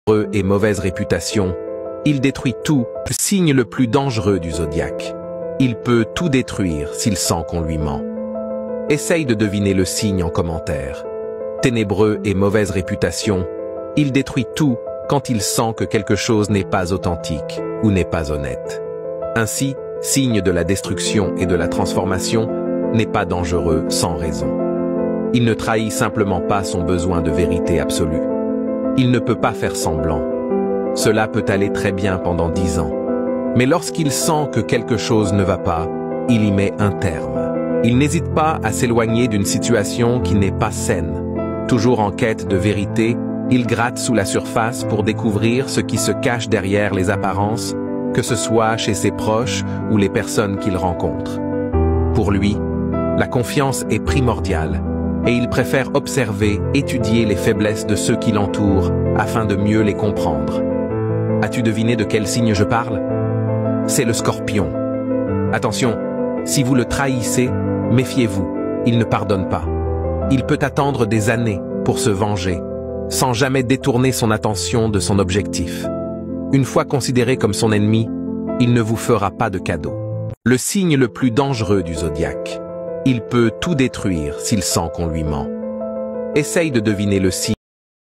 et mauvaise réputation, il détruit tout, signe le plus dangereux du zodiaque. Il peut tout détruire s'il sent qu'on lui ment. Essaye de deviner le signe en commentaire. Ténébreux et mauvaise réputation, il détruit tout quand il sent que quelque chose n'est pas authentique ou n'est pas honnête. Ainsi, signe de la destruction et de la transformation, n'est pas dangereux sans raison. Il ne trahit simplement pas son besoin de vérité absolue. Il ne peut pas faire semblant. Cela peut aller très bien pendant 10 ans. Mais lorsqu'il sent que quelque chose ne va pas, il y met un terme. Il n'hésite pas à s'éloigner d'une situation qui n'est pas saine. Toujours en quête de vérité, il gratte sous la surface pour découvrir ce qui se cache derrière les apparences, que ce soit chez ses proches ou les personnes qu'il rencontre. Pour lui, la confiance est primordiale et il préfère observer, étudier les faiblesses de ceux qui l'entourent afin de mieux les comprendre. As-tu deviné de quel signe je parle? C'est le Scorpion. Attention, si vous le trahissez, méfiez-vous, il ne pardonne pas. Il peut attendre des années pour se venger, sans jamais détourner son attention de son objectif. Une fois considéré comme son ennemi, il ne vous fera pas de cadeau. Le signe le plus dangereux du zodiaque. Il peut tout détruire s'il sent qu'on lui ment. Essaye de deviner le signe